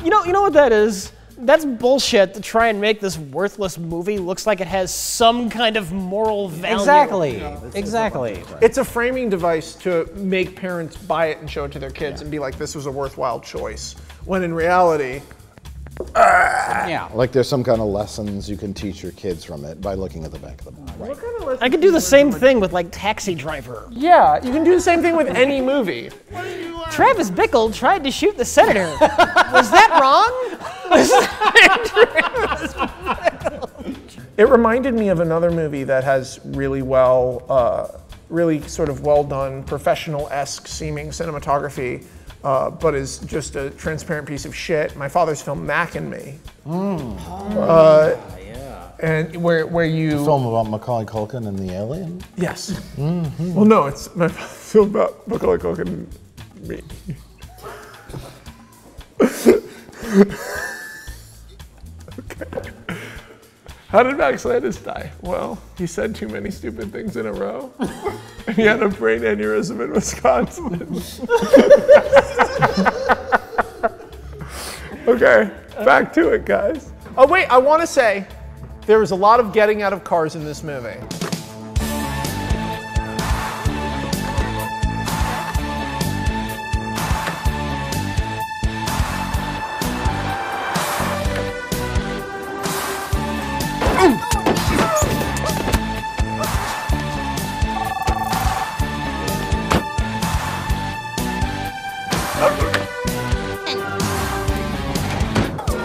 You know what that is? That's bullshit to try and make this worthless movie looks like it has some kind of moral value. Exactly. It's a framing device to make parents buy it and show it to their kids and be like, this was a worthwhile choice. When in reality, Yeah. Like there's some kind of lessons you can teach your kids from it by looking at the back of the book. Right. I could do the same thing with like Taxi Driver. yeah, you can do the same thing with any movie. Travis Bickle tried to shoot the senator. Was that wrong? It reminded me of another movie that has really really sort of well done, professional-esque seeming cinematography, but is just a transparent piece of shit. My father's film, Mac and Me. And where you... Film about Macaulay Culkin and the alien? Yes. Mm-hmm. Well, no, it's my film about Macaulay Culkin and me. Okay. How did Max Landis die? Well, he said too many stupid things in a row. And he had a brain aneurysm in Wisconsin. Okay, back to it, guys. Oh, wait, I want to say there was a lot of getting out of cars in this movie.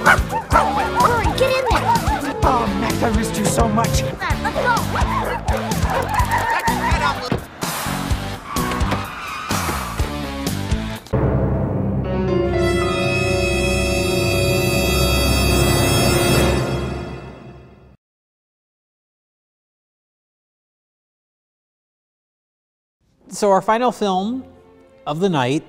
Hurry, get in there! Oh, Max, I missed you so much. Let's go. So our final film of the night,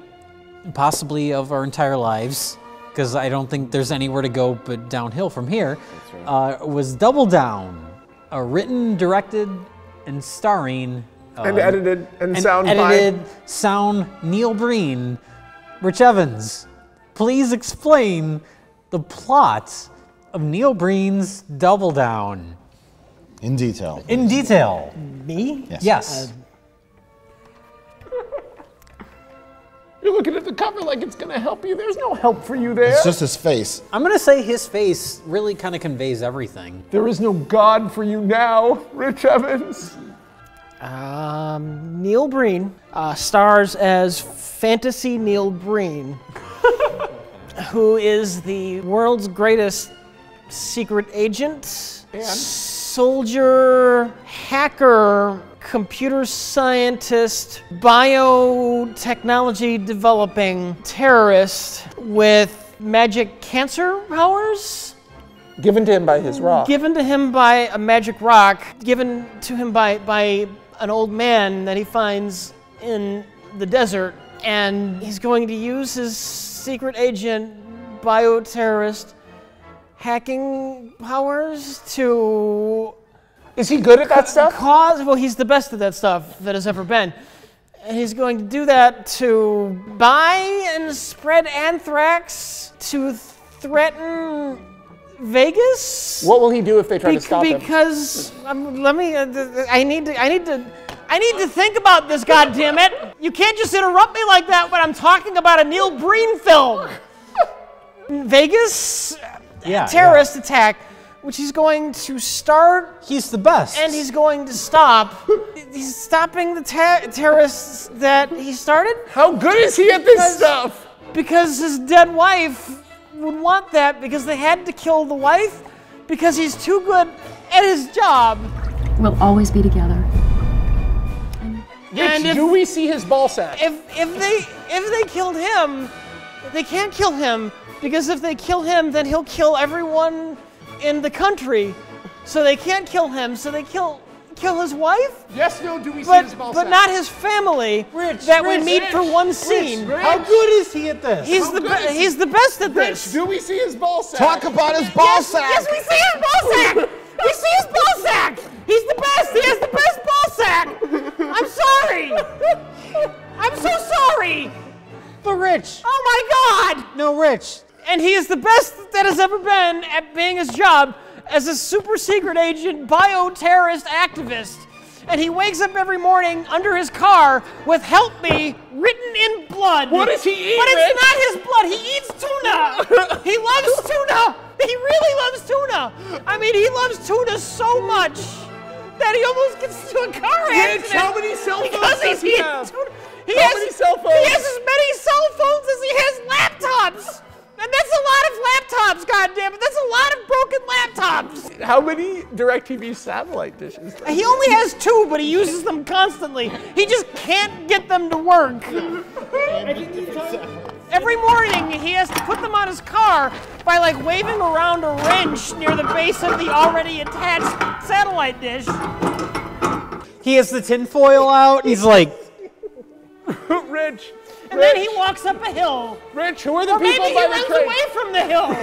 possibly of our entire lives, because I don't think there's anywhere to go but downhill from here, was Double Down, written, directed, and starring... and edited and sound sound Neil Breen. Rich Evans, please explain the plot of Neil Breen's Double Down. In detail. In detail. Me? Yes. You're looking at the cover like it's gonna help you. There's no help for you there. It's just his face. I'm gonna say his face really kind of conveys everything. There is no God for you now, Rich Evans. Neil Breen stars as Fantasy Neil Breen, who is the world's greatest secret agent, soldier, hacker, computer scientist, biotechnology developing terrorist with magic cancer powers. Given to him by his rock. Given to him by a magic rock, given to him by an old man that he finds in the desert, and he's going to use his secret agent, bioterrorist, hacking powers to... Is he good at that stuff? Well, he's the best at that stuff that has ever been. And he's going to do that to buy and spread anthrax to threaten Vegas. What will he do if they try to stop him? Because I need to think about this. Goddammit! You can't just interrupt me like that when I'm talking about a Neil Breen film. Vegas terrorist attack, which he's going to start. He's the best. And he's going to stop. He's stopping the terrorists that he started. How good is he at this stuff? Because his dead wife would want that, because they had to kill the wife, because he's too good at his job. We'll always be together. Do we see his ball sack? If they killed him, they can't kill him, because if they kill him, then he'll kill everyone in the country. So they can't kill him, so they kill his wife? Yes, no, do we see his ball But sack? not his family that we meet for one scene. How good is he at this? He's the best at this. Do we see his ball sack? Talk about his ball sack. Yes, we see his ball sack. We see his ball sack. He's the best. He has the best ball sack. I'm sorry. I'm so sorry. But Rich. Oh my God. No, Rich. And he is the best that has ever been at being his job as a super secret agent, bioterrorist activist. And he wakes up every morning under his car with "Help Me" written in blood. What does he eat, But Rich? it's not his blood. He eats tuna. He loves tuna. He really loves tuna. I mean, he loves tuna so much that he almost gets into a car accident. Rich, how many cell phones because does he have? How many cell phones? He has as many cell phones as he has laptops. And that's a lot of laptops, goddammit. That's a lot of broken laptops. How many DirecTV satellite dishes? He only has 2, but he uses them constantly. He just can't get them to work. Every morning, he has to put them on his car by like waving around a wrench near the base of the already attached satellite dish. He has the tinfoil out. He's like... Rich. And then he walks up a hill. Rich, who are the or people maybe by he the runs train? away from the hill.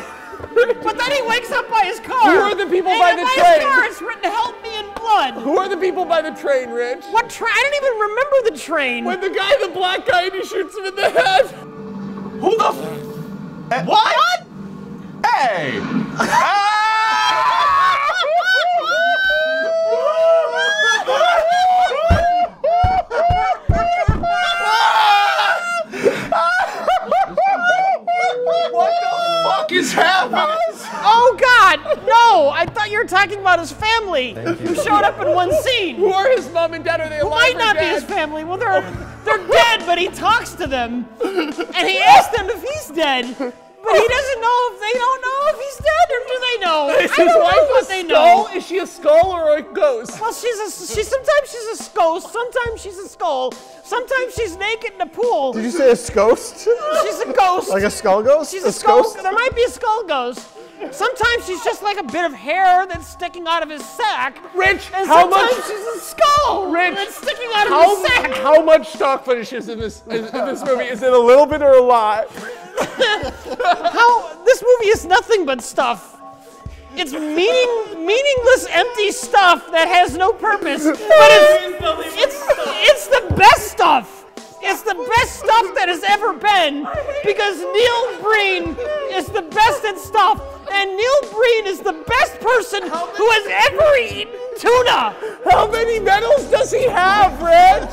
But then he wakes up by his car. Who are the people by the His train? car, it's written "Help Me" in blood. Who are the people by the train, Rich? What train? I don't even remember the train. When the black guy, and he shoots him in the head. Who the What? Hey! What the fuck is happening? Oh God, no! I thought you were talking about his family, who showed up in one scene. Who are his mom and dad? Are they Who alive might not or be dead? his family. Well, they're dead, but he talks to them, and he asks them if he's dead. But But he doesn't know if they don't know if he's dead, or do they know? Is I his don't wife know a what they skull? know. Is she a skull or a ghost? Well, sometimes she's a ghost, sometimes she's a skull, sometimes she's naked in a pool. Did you say a ghost? She's a ghost. Like a skull ghost? She's a skull. There might be a skull ghost. Sometimes she's just like a bit of hair that's sticking out of his sack. Rich, and how much? sometimes she's a skull Rich, that's sticking out of his sack. How much stock footage is in this movie? Is it a little bit or a lot? This movie is nothing but stuff. It's meaningless, empty stuff that has no purpose. But it's the best stuff. It's the best stuff that has ever been, because Neil Breen is the best at stuff, and Neil Breen is the best person who has ever eaten tuna. How many medals does he have, Reg?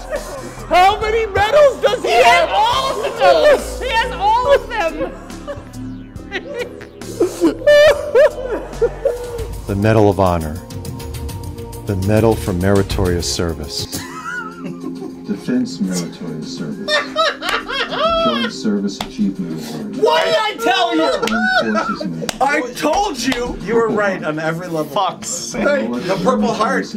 How many medals does he have? Has all of the medals. He has all of them. The Medal of Honor. The Medal for Meritorious Service. Defense Meritorious Service. Joint Service Achievement Award. Why did I tell you? Armed Forces Medal. I told you. You were right on every level. Fucks. The Purple Heart.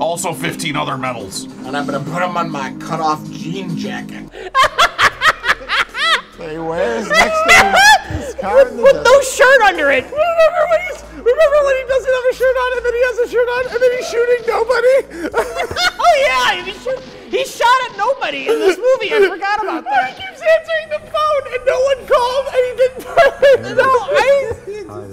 Also 15 other medals. And I'm gonna put them on my cut-off jean jacket. He wears next to his car in the With no shirt under it. Remember when he doesn't have a shirt on and then he has a shirt on and then he's shooting nobody? Oh yeah, he shot at nobody in this movie. I forgot about that. He keeps answering the phone and no one called and he didn't. No,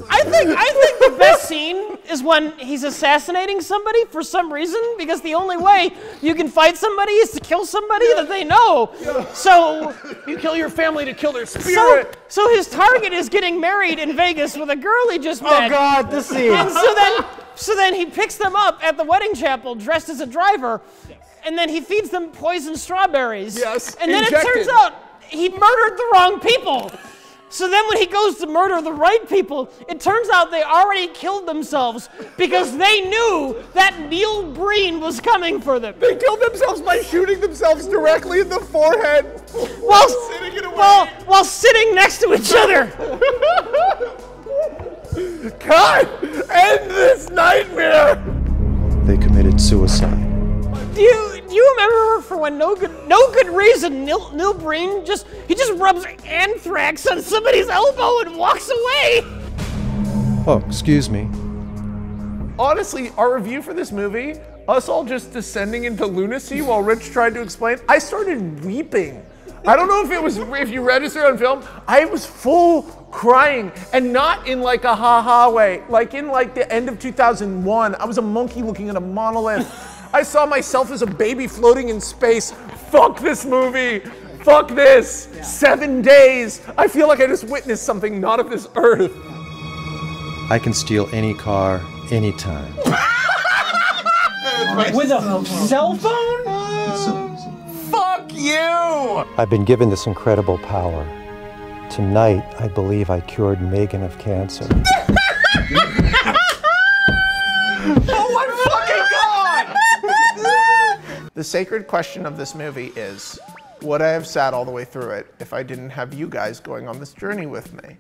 I think the best scene is when he's assassinating somebody for some reason, because the only way you can fight somebody is to kill somebody that they know. So you kill your family to kill their spirit. So his target is getting married in Vegas with a girl he just met. Oh God, this scene. And so then he picks them up at the wedding chapel dressed as a driver, and then he feeds them poisoned strawberries. Yes, and then injected. it turns out he murdered the wrong people. So then when he goes to murder the right people, it turns out they already killed themselves because they knew that Neil Breen was coming for them. They killed themselves by shooting themselves directly in the forehead while sitting next to each other. God, end this nightmare! They committed suicide. Do you remember for when no good reason Neil Breen just rubs anthrax on somebody's elbow and walks away? Oh, excuse me. Honestly, our review for this movie, us all just descending into lunacy while Rich tried to explain, I started weeping. I don't know if you registered on film, I was full crying, and not in like a ha-ha way, like in like the end of 2001. I was a monkey looking at a monolith. I saw myself as a baby floating in space. Fuck this movie. Fuck this. 7 days. I feel like I just witnessed something not of this earth. I can steal any car, anytime. With a cell phone? Fuck you! I've been given this incredible power. Tonight, I believe I cured Megan of cancer. Oh my fucking God! The sacred question of this movie is, would I have sat all the way through it if I didn't have you guys going on this journey with me?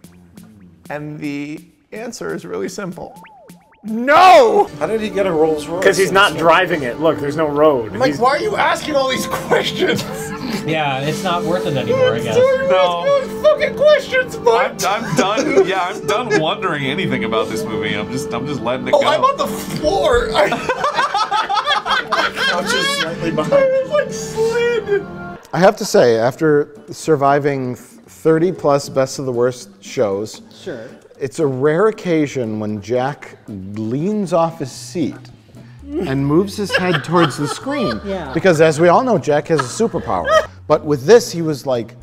And the answer is really simple. No! How did he get a Rolls Royce? Because he's not driving it. Look, there's no road. Like, why are you asking all these questions? Yeah, it's not worth it anymore, I guess. No. Fucking questions, but I'm done. Yeah, I'm done wondering anything about this movie. I'm just letting it go. Oh, I'm on the floor. Couch is slightly behind. I was like slid. I have to say, after surviving 30 plus Best of the Worst shows, Sure. it's a rare occasion when Jack leans off his seat and moves his head towards the screen. Yeah. Because as we all know, Jack has a superpower. But with this, he was like,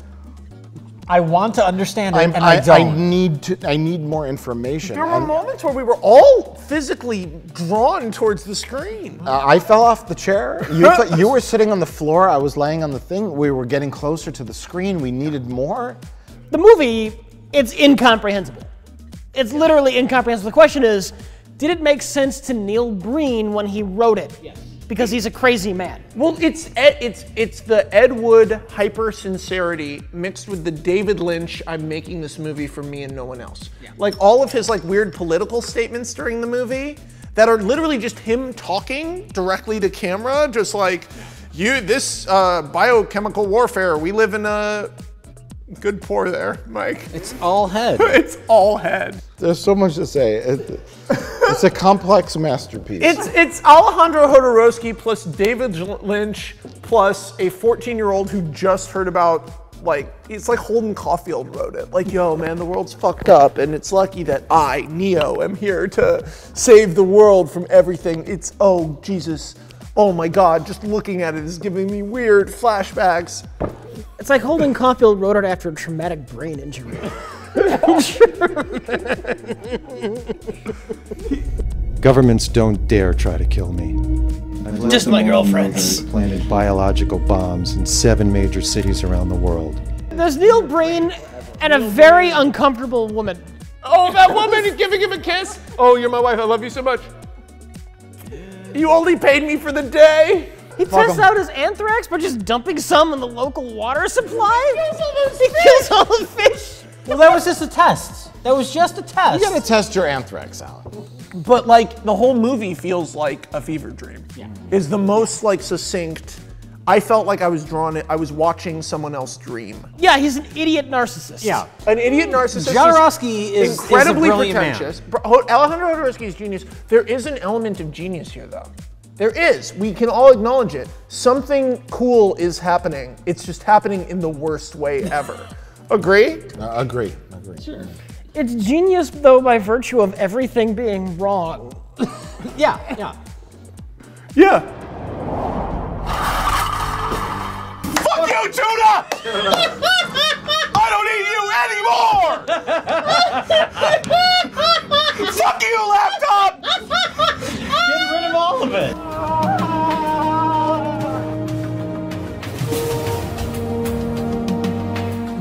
I want to understand it, and I don't. I need more information. There were And, moments where we were all physically drawn towards the screen. I fell off the chair. You were sitting on the floor. I was laying on the thing. We were getting closer to the screen. We needed more. The movie, it's incomprehensible. It's literally incomprehensible. The question is, did it make sense to Neil Breen when he wrote it? Yes. because he's a crazy man. Well, it's the Ed Wood hyper sincerity mixed with the David Lynch, I'm making this movie for me and no one else. Yeah. Like all of his like weird political statements during the movie that are literally just him talking directly to camera, just like, this biochemical warfare, we live in a good pour there, Mike. It's all head. It's all head. There's so much to say. It's a complex masterpiece. It's Alejandro Jodorowsky plus David Lynch plus a 14-year-old who just heard about, like, it's like Holden Caulfield wrote it. Like, yo, man, the world's fucked up, and it's lucky that I, Neo, am here to save the world from everything. It's, oh, Jesus. Oh my God, just looking at it is giving me weird flashbacks. It's like Holden Caulfield wrote it after a traumatic brain injury. Governments don't dare try to kill me. I've let Just them my all know girlfriends. that I've planted biological bombs in 7 major cities around the world. There's Neil Breen and a very uncomfortable woman. Oh, that woman is giving him a kiss. Oh, you're my wife, I love you so much. You only paid me for the day. He tests out his anthrax by just dumping some in the local water supply? He kills all the fish. Well, that was just a test. That was just a test. You gotta test your anthrax out. But like the whole movie feels like a fever dream. Yeah. Is the most like succinct. I felt like I was watching someone else dream. Yeah, he's an idiot narcissist. Yeah, an idiot narcissist. Jodorowsky is incredibly a brilliant pretentious. man. Alejandro Jodorowsky is genius. There is an element of genius here, though. There is. We can all acknowledge it. Something cool is happening. It's just happening in the worst way ever. Agree? Agree. Sure. It's genius, though, by virtue of everything being wrong. Yeah. Yeah. Fuck you, Tuna! I don't need you anymore! Fuck you, laptop! Get rid of all of it.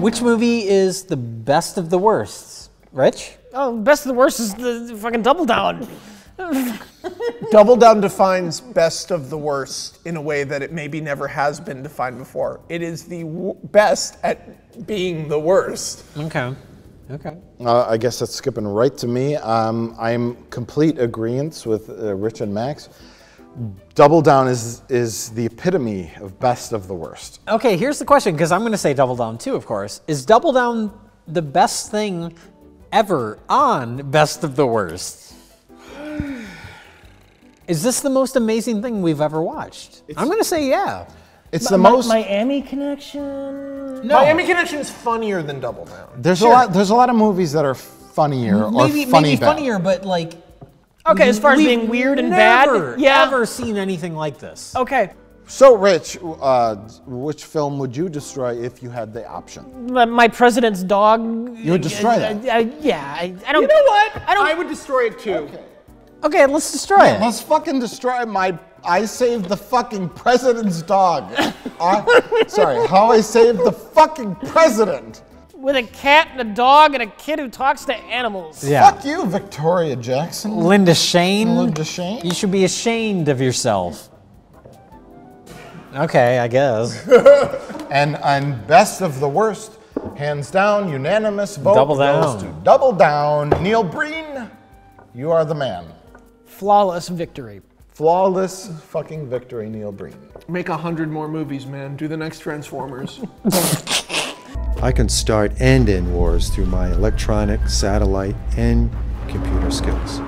Which movie is the best of the worsts? Rich? Oh, best of the worst is the fucking Double Down. Double Down defines best of the worst in a way that it maybe never has been defined before. It is the best at being the worst. Okay. I guess that's skipping right to me. I'm complete agreement with Rich and Max. Double Down is the epitome of best of the worst. Okay, here's the question, because I'm going to say Double Down too, of course. Is Double Down the best thing ever on Best of the Worst? Is this the most amazing thing we've ever watched? I'm going to say yeah. It's the most Miami Connection. No. Miami Connection is funnier than Double Down. There's a lot of movies that are funnier maybe funnier, but like. Okay, as far as being weird and bad, ever seen anything like this. Okay. So, Rich, which film would you destroy if you had the option? My president's dog. You would destroy that? I don't. You know what? I would destroy it too. Okay, let's destroy it. Let's fucking destroy I saved the fucking president's dog. Sorry, how I saved the fucking president. With a cat and a dog and a kid who talks to animals. Yeah. Fuck you, Victoria Jackson. Linda Shane. Linda Shane? You should be ashamed of yourself. Okay, I guess. and best of the worst, hands down, unanimous vote Double Down. goes to Double Down. Neil Breen, you are the man. Flawless victory. Flawless fucking victory, Neil Breen. Make 100 more movies, man. Do the next Transformers. I can start and end wars through my electronic, satellite, and computer skills.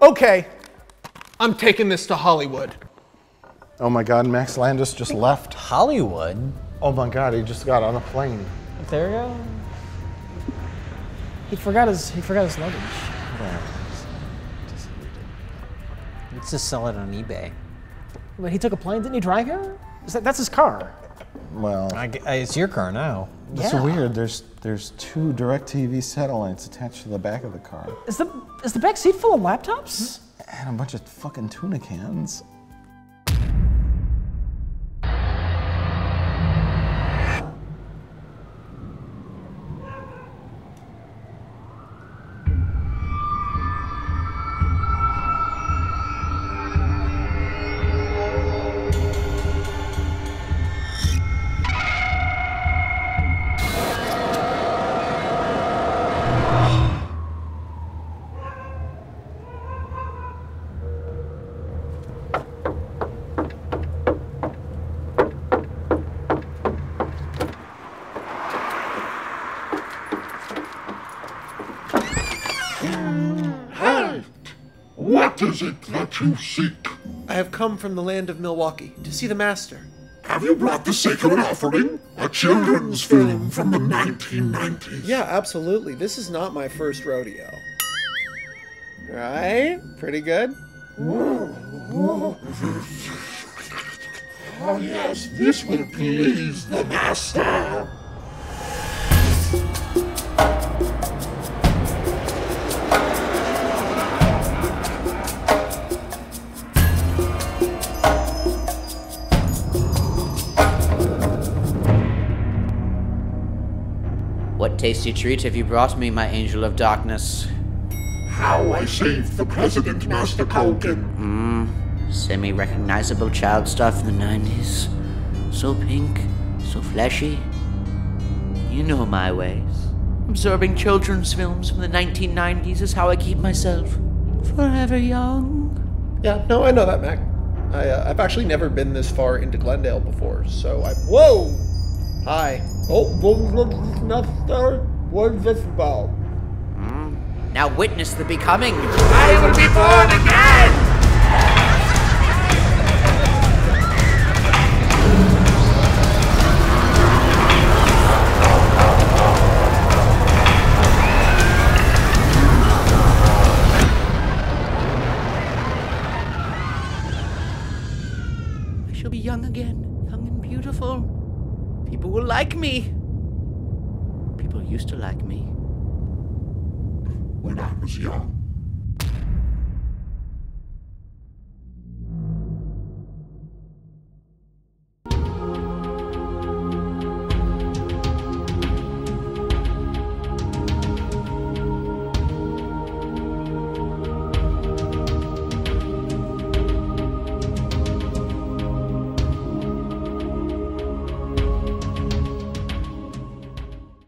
Okay, I'm taking this to Hollywood. Oh my God, Max Landis just left. Hollywood? Oh my God, he just got on a plane. There you go. He forgot his luggage. Let's just sell it on eBay. Wait, he took a plane? Didn't he drive here? That's his car. Well, it's your car now. It's weird. There's 2 DirecTV satellites attached to the back of the car. Is the back seat full of laptops? And a bunch of fucking tuna cans. is it that you seek? I have come from the land of Milwaukee to see the master. Have you brought the Sacred Offering? A children's film from the 1990s. Yeah, absolutely. This is not my first rodeo. Right? Pretty good? Oh yes, this will please the master. What tasty treat have you brought me, my angel of darkness? How I saved the president, Master Culkin. Semi-recognizable child star from the 90s. So pink, so fleshy. You know my ways. Absorbing children's films from the 1990s is how I keep myself forever young. Yeah, no, I know that, Mac. I've actually never been this far into Glendale before, so Whoa! Hi. Oh, master, what is this about? Now witness the becoming. I will be born again! I shall be young again, young and beautiful. People will like me. People used to like me. When I was young.